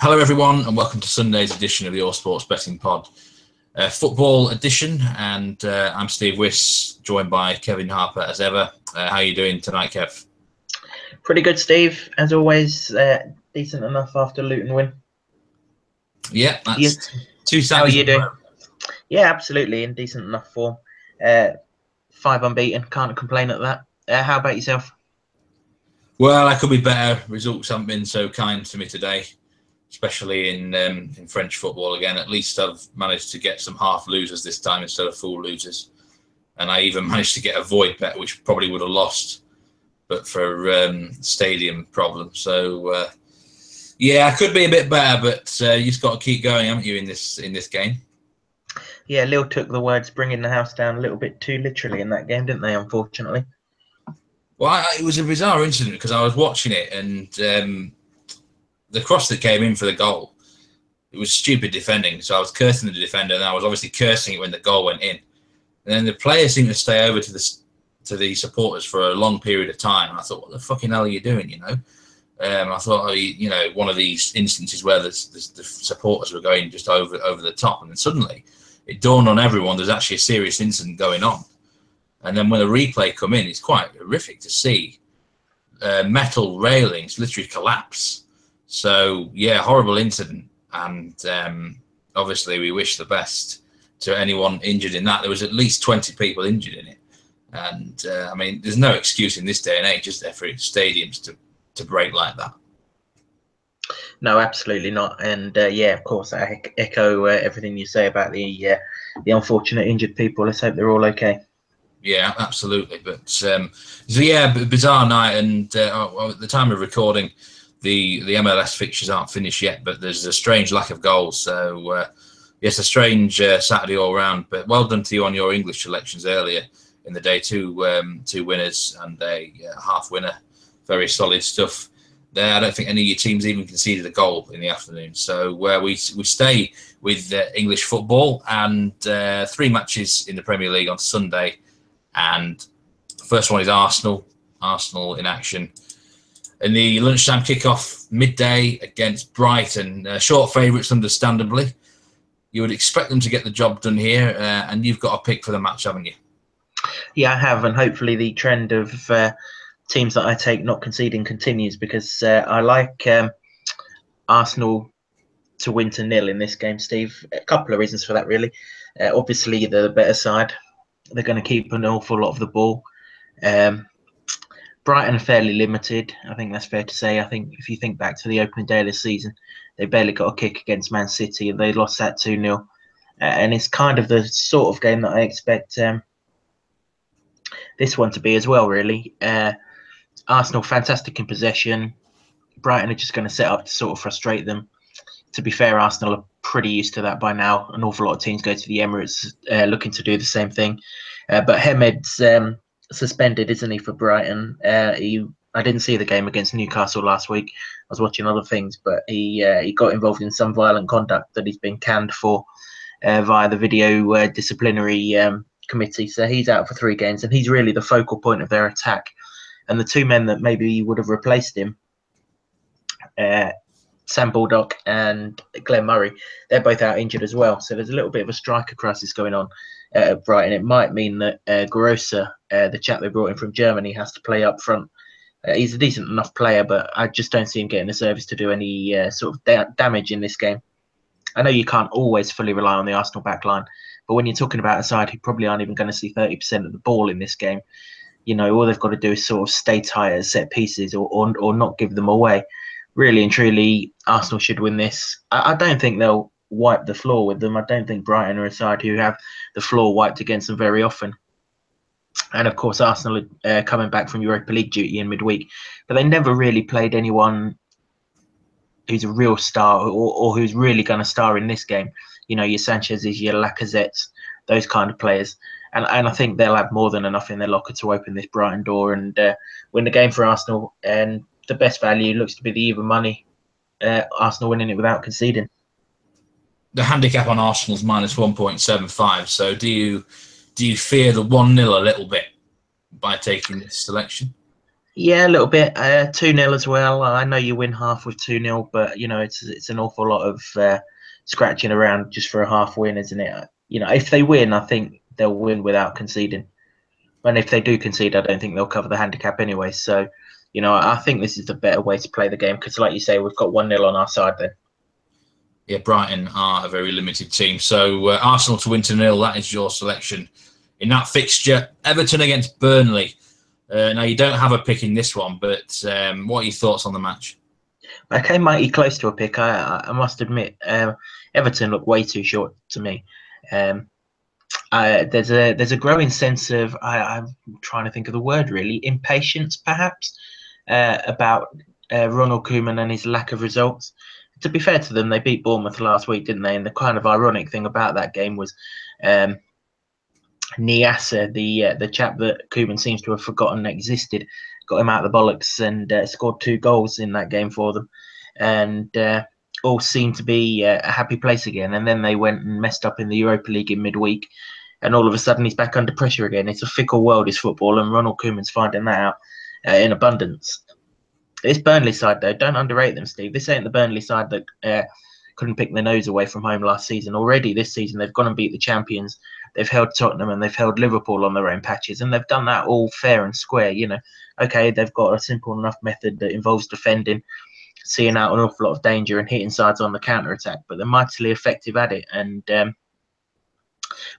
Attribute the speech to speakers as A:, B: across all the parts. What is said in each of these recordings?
A: Hello everyone and welcome to Sunday's edition of the All Sports Betting Pod. Football edition, and I'm Steve Wiss, joined by Kevin Harper as ever. How are you doing tonight, Kev?
B: Pretty good, Steve. As always, decent enough after Luton win.
A: Yeah, that's two Saturdays.
B: How are you doing? Yeah, absolutely, in decent enough form. 5 unbeaten, can't complain at that. How about yourself?
A: Well, I could be better. Results haven't been so kind to me today, especially in French football again. At least I've managed to get some half losers this time instead of full losers. And I even managed to get a void bet, which probably would have lost, but for stadium problems. So, yeah, I could be a bit better, but you just got to keep going, haven't you, in this game?
B: Yeah, Lille took the words bringing the house down a little bit too literally in that game, didn't they, unfortunately?
A: Well, it was a bizarre incident because I was watching it and the cross that came in for the goal, it was stupid defending. So I was cursing the defender, and I was obviously cursing it when the goal went in. And then the players seemed to stay over to the supporters for a long period of time. I thought, what the fucking hell are you doing, you know? I thought, one of these instances where the supporters were going just over the top. And then suddenly it dawned on everyone there's actually a serious incident going on. And then when the replay come in, it's quite horrific to see metal railings literally collapse. So, yeah, horrible incident. And obviously we wish the best to anyone injured in that. There was at least 20 people injured in it. And, I mean, there's no excuse in this day and age, is there, for stadiums to break like that?
B: No, absolutely not. And, yeah, of course, I echo everything you say about the unfortunate injured people. Let's hope they're all okay.
A: Yeah, absolutely. But so yeah, bizarre night, and at the time of recording, the MLS fixtures aren't finished yet. But there's a strange lack of goals, so yes, a strange Saturday all round. But well done to you on your English selections earlier in the day. Two winners and a half winner, very solid stuff there. I don't think any of your teams even conceded a goal in the afternoon. So we stay with English football, and 3 matches in the Premier League on Sunday. And the first one is Arsenal in action. In the lunchtime kickoff, midday against Brighton. Short favourites, understandably. You would expect them to get the job done here, and you've got a pick for the match, haven't you?
B: Yeah, I have, and hopefully the trend of teams that I take not conceding continues, because I like Arsenal to win to 0 in this game, Steve. A couple of reasons for that, really. Obviously, they're the better side. They're going to keep an awful lot of the ball. Brighton are fairly limited. I think that's fair to say. I think if you think back to the opening day of the season, they barely got a kick against Man City, and they lost that 2-0. And it's kind of the sort of game that I expect this one to be as well, really. Arsenal, fantastic in possession. Brighton are just going to set up to sort of frustrate them. To be fair, Arsenal are pretty used to that by now. An awful lot of teams go to the Emirates looking to do the same thing. But Hemed's suspended, isn't he, for Brighton? I didn't see the game against Newcastle last week. I was watching other things, but he got involved in some violent conduct that he's been canned for via the video disciplinary committee. So he's out for 3 games, and he's really the focal point of their attack. And the 2 men that maybe would have replaced him, Sam Baldock and Glenn Murray, they're both out injured as well. So there's a little bit of a striker crisis going on at Brighton. It might mean that Grosse, the chap they brought in from Germany, has to play up front. He's a decent enough player, but I just don't see him getting the service to do any sort of damage in this game. I know you can't always fully rely on the Arsenal backline, but when you're talking about a side who probably aren't even going to see 30% of the ball in this game, you know, all they've got to do is sort of stay tight at set pieces or not give them away. Really and truly, Arsenal should win this. I don't think they'll wipe the floor with them. I don't think Brighton are a side who have the floor wiped against them very often. And of course, Arsenal are coming back from Europa League duty in midweek, but they never really played anyone who's a real star or who's really going to star in this game. You know, your Sanchez's, your Lacazettes, those kind of players. And I think they'll have more than enough in their locker to open this Brighton door and win the game for Arsenal. And the best value looks to be the even money. Arsenal winning it without conceding.
A: The handicap on Arsenal's minus 1.75. So do you fear the 1-0 a little bit by taking this selection?
B: Yeah, a little bit. 2-0 as well. I know you win half with 2-0, but it's an awful lot of scratching around just for a half win, isn't it? If they win, I think they'll win without conceding. And if they do concede, I don't think they'll cover the handicap anyway. So, I think this is the better way to play the game because, like you say, we've got 1-0 on our side then.
A: Yeah, Brighton are a very limited team. So Arsenal to win 2-0, that is your selection. In that fixture, Everton against Burnley. Now, you don't have a pick in this one, but what are your thoughts on the match?
B: I came mighty close to a pick, I must admit. Everton look way too short to me. There's a growing sense of, I'm trying to think of the word really, impatience perhaps, about Ronald Koeman and his lack of results. To be fair to them, they beat Bournemouth last week, didn't they? And the kind of ironic thing about that game was Niassa, the chap that Koeman seems to have forgotten existed, got him out of the bollocks and scored 2 goals in that game for them. And all seemed to be a happy place again. And then they went and messed up in the Europa League in midweek. And all of a sudden, he's back under pressure again. It's a fickle world, is football, and Ronald Koeman's finding that out in abundance. This Burnley side, though, don't underrate them, Steve. This ain't the Burnley side that couldn't pick their nose away from home last season. Already this season, they've gone and beat the champions. They've held Tottenham and they've held Liverpool on their own patches, and they've done that all fair and square. Okay, they've got a simple enough method that involves defending, seeing out an awful lot of danger and hitting sides on the counter-attack, but they're mightily effective at it. And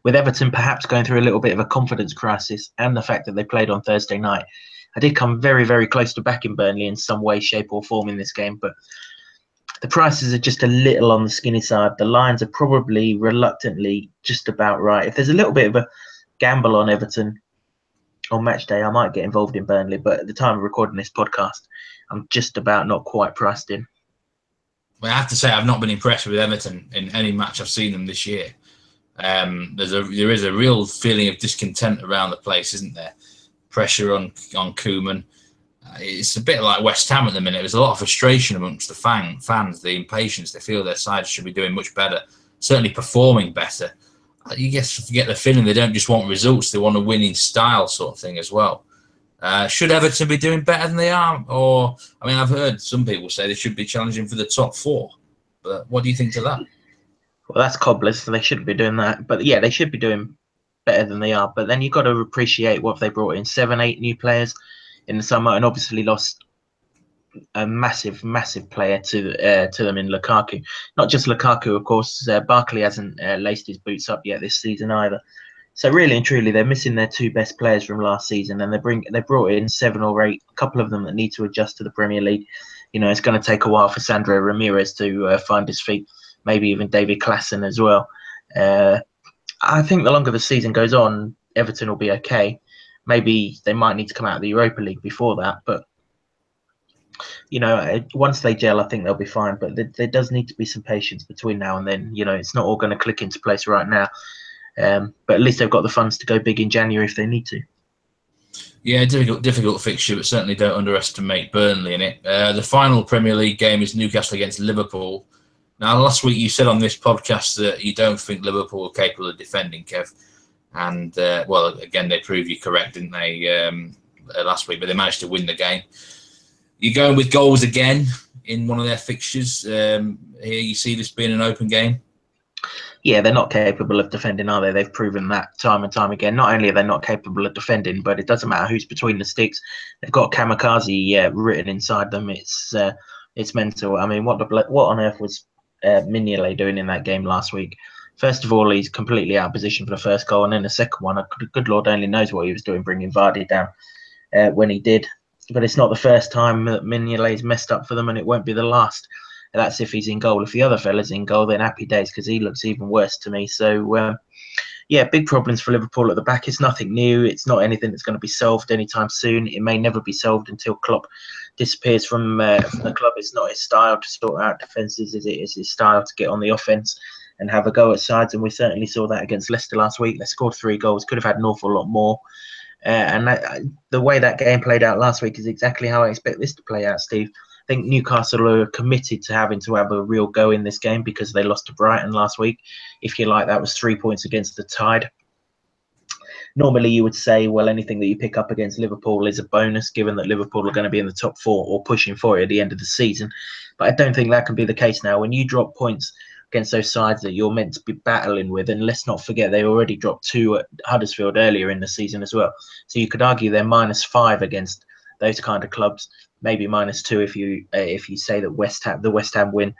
B: with Everton perhaps going through a little bit of a confidence crisis and the fact that they played on Thursday night, I did come very, very close to backing Burnley in some way, shape or form in this game, but the prices are just a little on the skinny side. The lines are probably reluctantly just about right. If there's a little bit of a gamble on Everton on match day, I might get involved in Burnley, but at the time of recording this podcast, I'm just about not quite priced in.
A: Well, I have to say I've not been impressed with Everton in any match I've seen them this year. There is a real feeling of discontent around the place, isn't there? Pressure on Koeman. It's a bit like West Ham at the minute. There's a lot of frustration amongst the fans, the impatience. They feel their side should be doing much better, certainly performing better. You get the feeling they don't just want results, they want a winning style sort of thing as well. Should Everton be doing better than they are? Or, I mean, I've heard some people say they should be challenging for the top 4. But what do you think to that?
B: Well, that's cobblers, so they shouldn't be doing that. But yeah, they should be doing better than they are. But then you've got to appreciate what they brought in. 7, 8 new players in the summer, and obviously lost a massive, massive player to them in Lukaku. Not just Lukaku, of course. Barkley hasn't laced his boots up yet this season either. So really and truly, they're missing their 2 best players from last season, and they brought in 7 or 8, a couple of them that need to adjust to the Premier League. It's going to take a while for Sandro Ramirez to find his feet. Maybe even David Klaassen as well. I think the longer the season goes on, Everton will be okay. Maybe they might need to come out of the Europa League before that, but once they gel, I think they'll be fine. But there does need to be some patience between now and then. It's not all going to click into place right now. But at least they've got the funds to go big in January if they need to.
A: Yeah, difficult fixture, but certainly don't underestimate Burnley in it. The final Premier League game is Newcastle against Liverpool. Now, last week you said on this podcast that you don't think Liverpool are capable of defending, Kev. And, well, again, they proved you correct, didn't they, last week? But they managed to win the game. You're going with goals again in one of their fixtures. Here you see this being an open game.
B: Yeah, they're not capable of defending, are they? They've proven that time and time again. Not only are they not capable of defending, but it doesn't matter who's between the sticks. They've got kamikaze written inside them. It's mental. I mean, what on earth was Mignolet doing in that game last week? First of all, he's completely out of position for the first goal, and then the second one, good Lord only knows what he was doing, bringing Vardy down when he did. But it's not the first time that Mignolet's messed up for them, and it won't be the last. That's if he's in goal. If the other fella's in goal, then happy days, because he looks even worse to me. So, yeah, big problems for Liverpool at the back. It's nothing new. It's not anything that's going to be solved anytime soon. It may never be solved until Klopp disappears from the club. It's not his style to sort out defences. It's his style to get on the offence and have a go at sides. And we certainly saw that against Leicester last week. They scored 3 goals. Could have had an awful lot more. The way that game played out last week is exactly how I expect this to play out, Steve. I think Newcastle are committed to having to have a real go in this game because they lost to Brighton last week. If you like, that was 3 points against the Tide. Normally, you would say, well, anything that you pick up against Liverpool is a bonus, given that Liverpool are going to be in the top four or pushing for it at the end of the season. But I don't think that can be the case now. When you drop points against those sides that you're meant to be battling with, and let's not forget they already dropped 2 at Huddersfield earlier in the season as well. So you could argue they're -5 against those kind of clubs, maybe -2 if you say that the West Ham win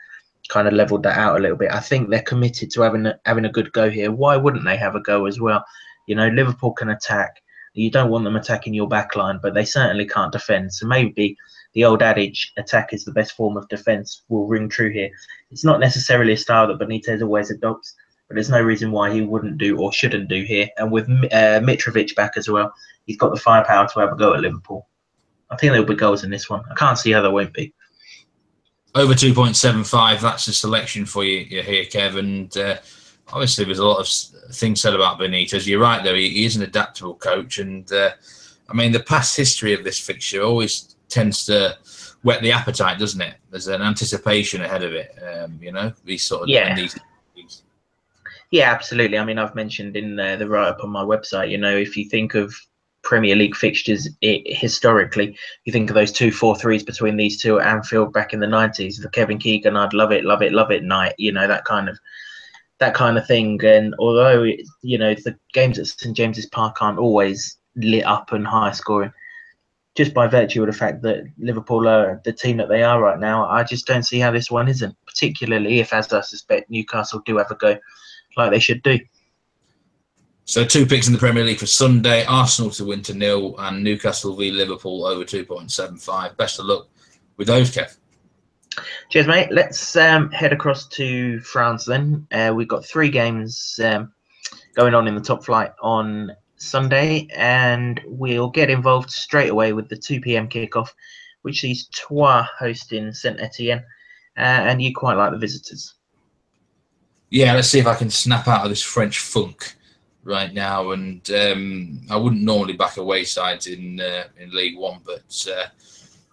B: kind of leveled that out a little bit. I think they're committed to having a good go here. Why wouldn't they have a go as well? You know, Liverpool can attack. You don't want them attacking your back line, but they certainly can't defend. So maybe the old adage, attack is the best form of defence, will ring true here. It's not necessarily a style that Benitez always adopts, but there's no reason why he wouldn't do or shouldn't do here. And with Mitrovic back as well, he's got the firepower to have a go at Liverpool. I think there'll be goals in this one. I can't see how there won't be.
A: Over 2.75, that's a selection for you here, Kev. And obviously, there's a lot of things said about Benitez. You're right, though. He is an adaptable coach. And, I mean, the past history of this fixture always tends to whet the appetite, doesn't it? There's an anticipation ahead of it, you know, these sort of...
B: Yeah, absolutely. I mean, I've mentioned in the write-up on my website, you know, if you think of Premier League fixtures historically, you think of those 2 4-3s between these two at Anfield back in the 90s, the Kevin Keegan, I'd love it, love it, love it night, you know, that kind of thing. And although, you know, the games at St James's Park aren't always lit up and high scoring, just by virtue of the fact that Liverpool are the team that they are right now, I just don't see how this one isn't, particularly if, as I suspect, Newcastle do have a go like they should do.
A: So 2 picks in the Premier League for Sunday: Arsenal to win to 0 and Newcastle v Liverpool over 2.75. Best of luck with those, Kev.
B: Cheers, mate. Let's head across to France then. We've got 3 games going on in the top flight on Sunday, and we'll get involved straight away with the 2 p.m. kickoff, which sees Troyes hosting Saint Etienne, and you quite like the visitors.
A: Yeah, let's see if I can snap out of this French funk right now. And I wouldn't normally back away sides in League One, but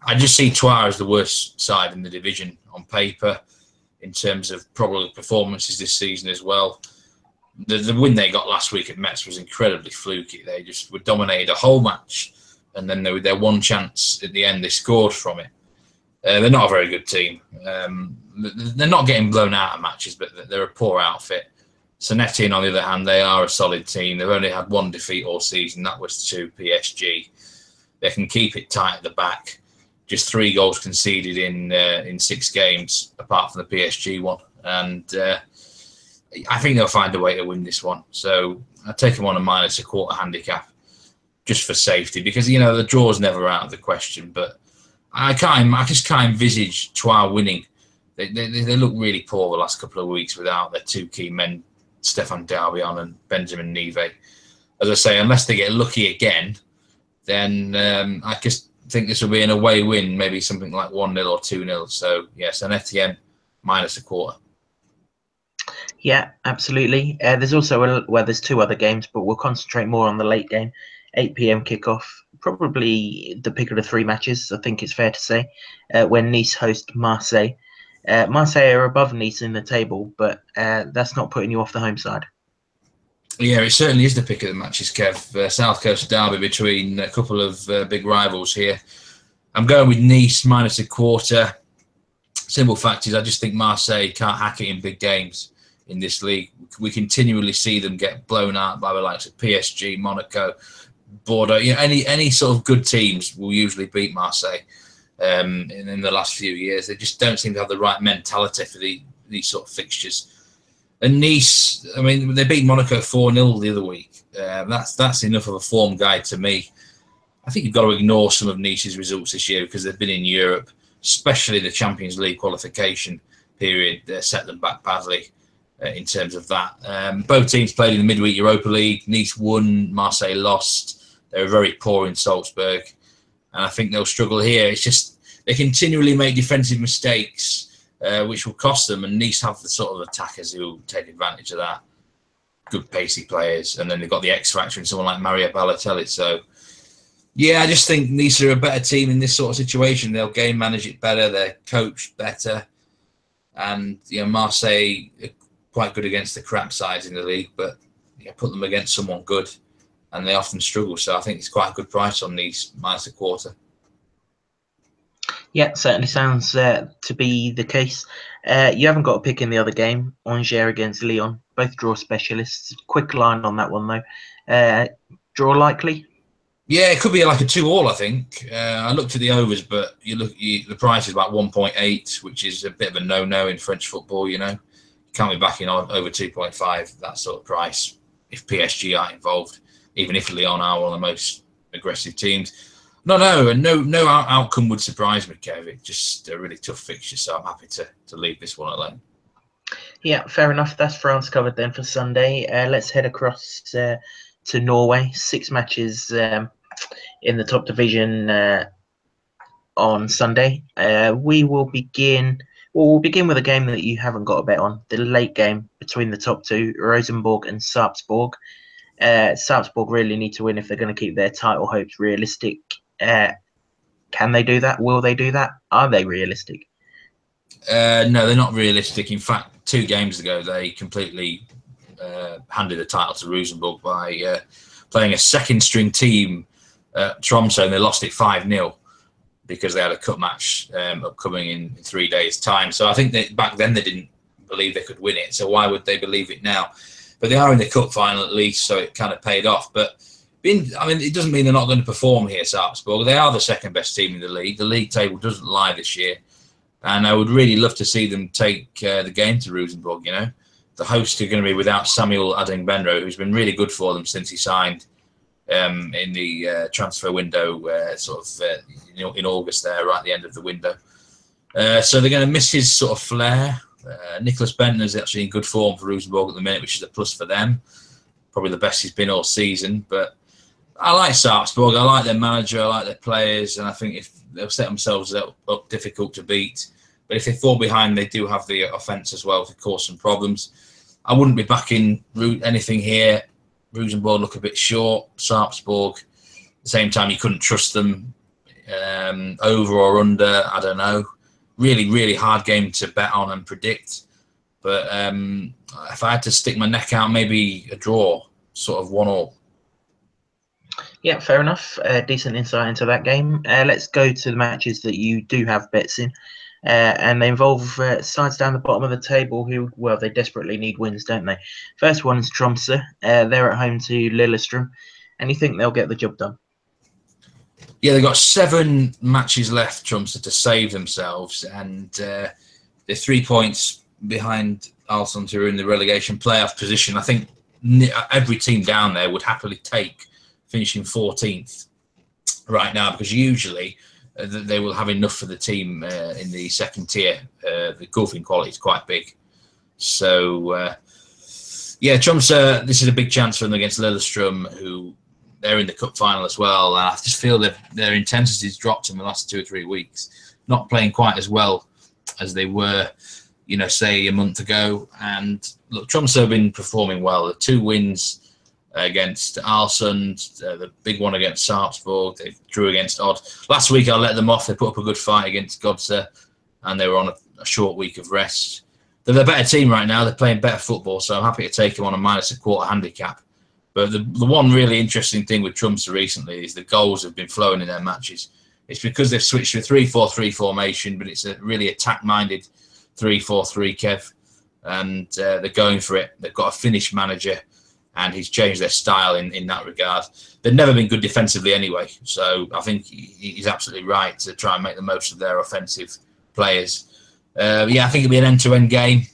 A: I just see Troyes as the worst side in the division on paper in terms of probably performances this season as well. The win they got last week at Metz was incredibly fluky. They just were dominated a whole match, and then their one chance at the end, they scored from it. They're not a very good team. They're not getting blown out of matches, but they're a poor outfit. Saint Etienne, on the other hand, they are a solid team. They've only had 1 defeat all season. That was to PSG. They can keep it tight at the back. Just 3 goals conceded in 6 games, apart from the PSG one. And I think they'll find a way to win this one. So I take them on a -1/4 handicap just for safety, because, you know, the draw's never out of the question. But I just can't envisage Troyes winning. They look really poor the last couple of weeks without their 2 key men, Stéphane Darbion and Benjamin Nivet. As I say, unless they get lucky again, then I just think this will be an away win, maybe something like 1-0 or 2-0. So, yes, Saint Etienne -1/4.
B: Yeah, absolutely. There's also there's 2 other games, but we'll concentrate more on the late game. 8 p.m. kickoff, probably the pick of the 3 matches, I think it's fair to say, when Nice host Marseille. Marseille are above Nice in the table, but that's not putting you off the home side.
A: Yeah, it certainly is the pick of the matches, Kev. South Coast derby between a couple of big rivals here. I'm going with Nice -1/4. Simple fact is, I just think Marseille can't hack it in big games in this league. We continually see them get blown out by the likes of PSG, Monaco, Bordeaux. You know, any sort of good teams will usually beat Marseille. In the last few years, they just don't seem to have the right mentality for these sort of fixtures. And Nice, I mean, they beat Monaco 4-0 the other week. That's enough of a form guide to me. I think you've got to ignore some of Nice's results this year because they've been in Europe, especially the Champions League qualification period. Set them back badly in terms of that. Both teams played in the midweek Europa League. Nice won, Marseille lost. They were very poor in Salzburg, and I think they'll struggle here. It's just they continually make defensive mistakes, which will cost them, and Nice have the sort of attackers who will take advantage of that. Good pacey players, and then they've got the X factor in someone like Mario Balotelli. So, yeah, I just think Nice are a better team in this sort of situation. They'll game manage it better, they're coached better, and Marseille are quite good against the crap sides in the league. But put them against someone good, and they often struggle. So I think it's quite a good price on these -1/4.
B: Yeah, certainly sounds to be the case. You haven't got a pick in the other game, Angers against Lyon, both draw specialists. Quick line on that one though. Draw likely?
A: Yeah, it could be like a 2-2, I think. I looked at the overs, but the price is about 1.8, which is a bit of a no-no in French football, you know. You can't be backing on over 2.5, that sort of price, if PSG aren't involved, even if Lyon are one of the most aggressive teams. No outcome would surprise me, Kev. It's just a really tough fixture, so I'm happy to leave this one alone.
B: Yeah, fair enough. That's France covered then for Sunday. Let's head across to Norway. 6 matches in the top division on Sunday. We'll begin with a game that you haven't got a bet on. The late game between the top two, Rosenborg and Sarpsborg. Sarpsborg really need to win if they're going to keep their title hopes realistic. Can they do that? Will they do that? Are they realistic?
A: No, they're not realistic. In fact, 2 games ago, they completely handed the title to Rosenborg by playing a second-string team at Tromsø, and they lost it 5-0 because they had a cup match upcoming in 3 days' time. So I think that back then they didn't believe they could win it. So why would they believe it now? But they are in the cup final at least, so it kind of paid off. But it doesn't mean they're not going to perform here, Sarpsborg. They are the second best team in the league. The league table doesn't lie this year. And I would really love to see them take the game to Rosenborg, you know. The hosts are going to be without Samuel Adegbenro, who's been really good for them since he signed in the transfer window, in August there, right at the end of the window. So they're going to miss his sort of flair. Nicholas Bentner is actually in good form for Rosenborg at the minute, which is a plus for them. Probably the best he's been all season. But I like Sarpsborg. I like their manager. I like their players. And I think if they'll set themselves up difficult to beat. But if they fall behind, they do have the offence as well to cause some problems. I wouldn't be backing anything here. Rosenborg look a bit short. Sarpsborg, at the same time, you couldn't trust them. Over or under, I don't know. Really, really hard game to bet on and predict. But if I had to stick my neck out, maybe a draw, sort of 1-1.
B: Yeah, fair enough. Decent insight into that game. Let's go to the matches that you do have bets in. And they involve sides down the bottom of the table who, well, they desperately need wins, don't they? First one is Tromsø. They're at home to Lillestrøm. And you think they'll get the job done?
A: Yeah, they've got 7 matches left, Tromsø, to save themselves. And they're 3 points behind Alsund, who are in the relegation playoff position. I think every team down there would happily take finishing 14th right now, because usually they will have enough for the team in the second tier. The gulf in quality is quite big. So, Tromsø, this is a big chance for them against Lillestrøm, who they're in the cup final as well. And I just feel that their intensity's dropped in the last 2 or 3 weeks, not playing quite as well as they were, say a month ago. And look, Tromsø have been performing well. The 2 wins against Alsund, the big one against Sarpsborg, they drew against Odd. Last week I let them off. They put up a good fight against Godse, and they were on a short week of rest. They're the better team right now. They're playing better football, so I'm happy to take them on a -1/4 handicap. But the one really interesting thing with Tromsø recently is the goals have been flowing in their matches. It's because they've switched to a 3-4-3 formation, but it's a really attack-minded 3-4-3, Kev. And they're going for it. They've got a Finnish manager, and he's changed their style in that regard. They've never been good defensively anyway, so I think he's absolutely right to try and make the most of their offensive players. I think it'll be an end-to-end game.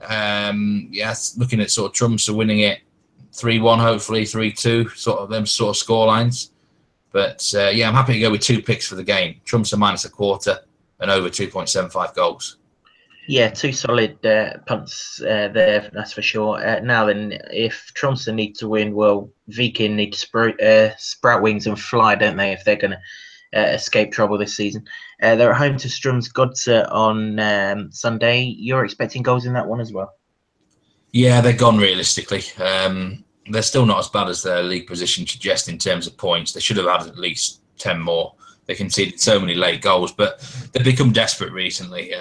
A: Looking at sort of Tromsø winning it 3-1, hopefully 3-2, sort of score lines. But I'm happy to go with 2 picks for the game. Tromsø -1/4 and over 2.75 goals.
B: Yeah, 2 solid punts there, that's for sure. Now then, if Tromsø need to win, well, Viking need to sprout wings and fly, don't they, if they're going to escape trouble this season. They're at home to Strøm's Godse on Sunday. You're expecting goals in that one as well?
A: Yeah, they're gone realistically. They're still not as bad as their league position suggests in terms of points. They should have had at least 10 more. They conceded so many late goals, but they've become desperate recently.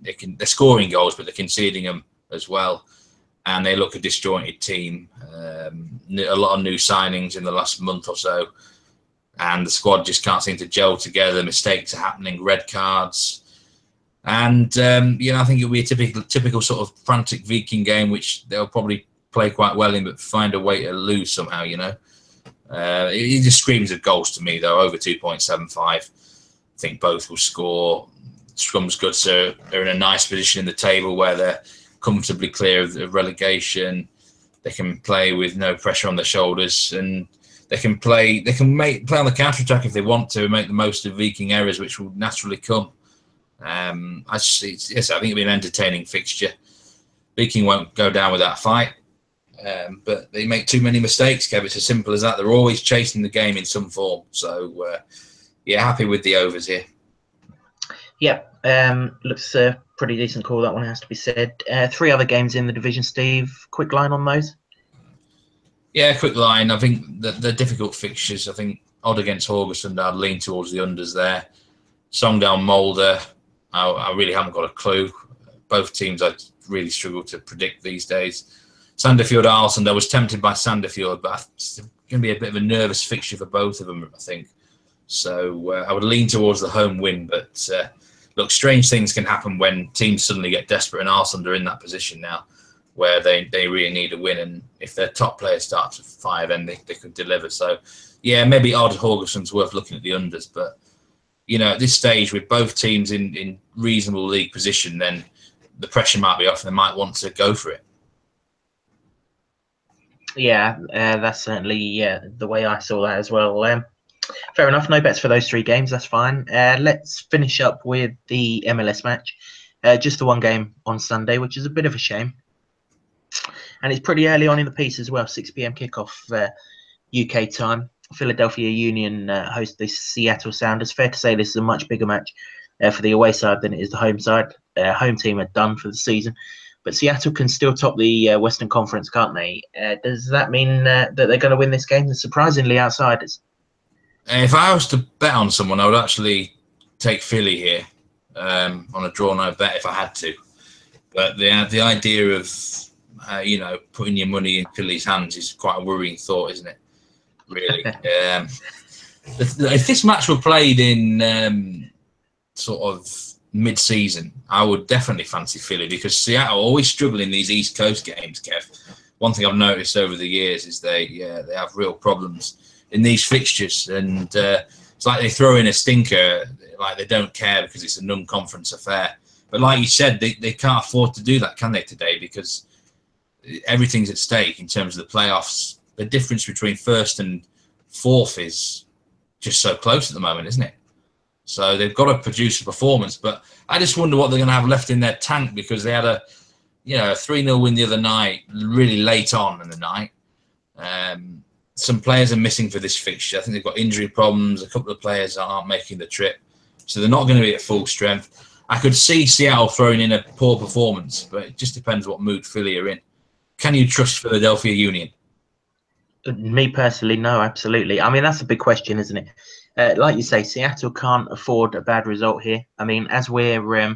A: They're scoring goals, but they're conceding them as well. and they look a disjointed team. A lot of new signings in the last month or so, and the squad just can't seem to gel together. Mistakes are happening, red cards. And, I think it'll be a typical sort of frantic Viking game, which they'll probably play quite well in, but find a way to lose somehow, It just screams of goals to me, though, over 2.75. I think both will score. Scrum's good, so they're in a nice position in the table where they're comfortably clear of relegation. They can play with no pressure on their shoulders, and they can play on the counter-attack if they want to, and make the most of Viking errors, which will naturally come. I think it'll be an entertaining fixture. Viking won't go down with that fight, but they make too many mistakes, Kev. It's as simple as that. They're always chasing the game in some form. So, happy with the overs here.
B: Yeah, looks a pretty decent call, that one has to be said. 3 other games in the division, Steve. Quick line on those?
A: Yeah, quick line. I think the difficult fixtures. I think odd against Haugesund, I'd lean towards the unders there. Songdale, Molde, I really haven't got a clue. Both teams I really struggle to predict these days. Sandefjord, Arsenal, I was tempted by Sandefjord, but it's going to be a bit of a nervous fixture for both of them, I think. So I would lean towards the home win, but look, strange things can happen when teams suddenly get desperate, and Arsenal are in that position now where they really need a win, and if their top player starts to fire, then they could deliver. So, yeah, maybe odd Haugesund's worth looking at the unders, but at this stage, with both teams in reasonable league position, then the pressure might be off and they might want to go for it. Yeah,
B: that's certainly the way I saw that as well. Fair enough. No bets for those 3 games. That's fine. Let's finish up with the MLS match. Just the one game on Sunday, which is a bit of a shame. And it's pretty early on in the piece as well. 6 p.m. kickoff UK time. Philadelphia Union host the Seattle Sounders. Fair to say this is a much bigger match for the away side than it is the home side. Home team are done for the season, but Seattle can still top the Western Conference, can't they? Does that mean that they're going to win this game? They're surprisingly outsiders.
A: If I was to bet on someone, I would actually take Philly here on a draw no bet if I had to. But the idea of putting your money in Philly's hands is quite a worrying thought, isn't it? Really. If this match were played in sort of mid-season, I would definitely fancy Philly, because Seattle always struggle in these East Coast games, Kev. One thing I've noticed over the years is they have real problems in these fixtures, and it's like they throw in a stinker, like they don't care because it's a non-conference affair. But like you said, they can't afford to do that, can they, today? Because everything's at stake in terms of the playoffs. The difference between first and fourth is just so close at the moment, isn't it? So they've got to produce a performance. But I just wonder what they're going to have left in their tank, because they had a 3-0 win the other night, really late on in the night. Some players are missing for this fixture. I think they've got injury problems. A couple of players aren't making the trip. So they're not going to be at full strength. I could see Seattle throwing in a poor performance, but it just depends what mood Philly are in. Can you trust Philadelphia Union?
B: Me personally, no, absolutely. I mean, that's a big question, isn't it? Like you say, Seattle can't afford a bad result here. I mean, as we're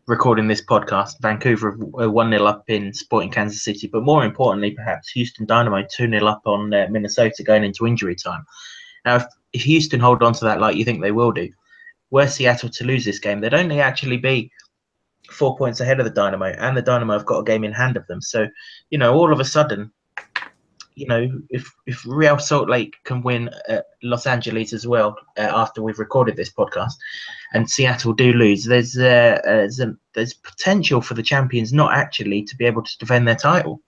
B: recording this podcast, Vancouver are 1-0 up in Sporting Kansas City, but more importantly, perhaps Houston Dynamo 2-0 up on Minnesota going into injury time. Now, if Houston hold on to that like you think they will do, were Seattle to lose this game, they'd only actually be 4 points ahead of the Dynamo, and the Dynamo have got a game in hand of them. So, all of a sudden, if Real Salt Lake can win Los Angeles as well after we've recorded this podcast, and Seattle do lose, there's potential for the champions not actually to be able to defend their title.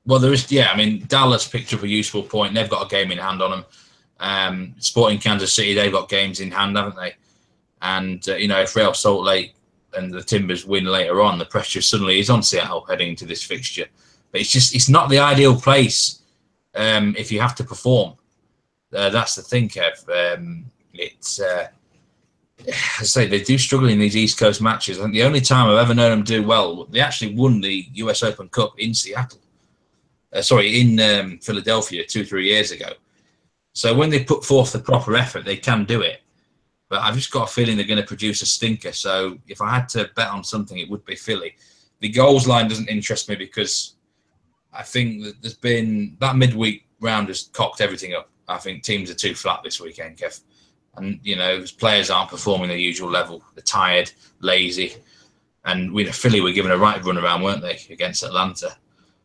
A: Well, there is, I mean, Dallas picked up a useful point. They've got a game in hand on them. Sporting Kansas City, they've got games in hand, haven't they? And, if Real Salt Lake and the Timbers win later on, the pressure suddenly is on Seattle heading into this fixture. But it's not the ideal place if you have to perform. That's the thing, Kev. I say they do struggle in these East Coast matches. I think the only time I've ever known them do well, they actually won the US Open Cup in Seattle. In Philadelphia 2-3 years ago. So when they put forth the proper effort, they can do it. But I've just got a feeling they're going to produce a stinker. So if I had to bet on something, it would be Philly. The goals line doesn't interest me because I think that there's been that midweek round has cocked everything up. I think teams are too flat this weekend, Kev. And, players aren't performing their usual level. They're tired, lazy. And Philly were given a right run around, weren't they, against Atlanta?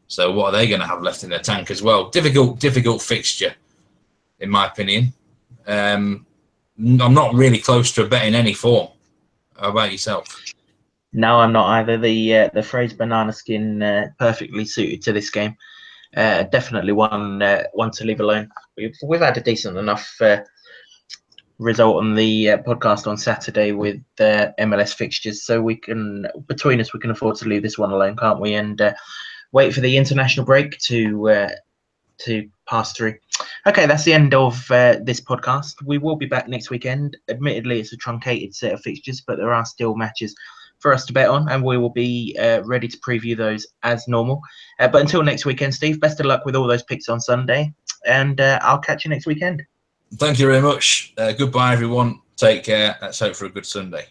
A: So what are they going to have left in their tank as well? Difficult fixture, in my opinion. I'm not really close to a bet in any form. How about yourself?
B: No, I'm not either. The phrase banana skin perfectly suited to this game. Definitely one to leave alone. We've had a decent enough result on the podcast on Saturday with MLS fixtures, so between us we can afford to leave this one alone, can't we? And wait for the international break to pass through. Okay, that's the end of this podcast. We will be back next weekend. Admittedly, it's a truncated set of fixtures, but there are still matches for us to bet on, and we will be ready to preview those as normal. But until next weekend, Steve, best of luck with all those picks on Sunday, and I'll catch you next weekend.
A: Thank you very much. Goodbye, everyone. Take care. Let's hope for a good Sunday.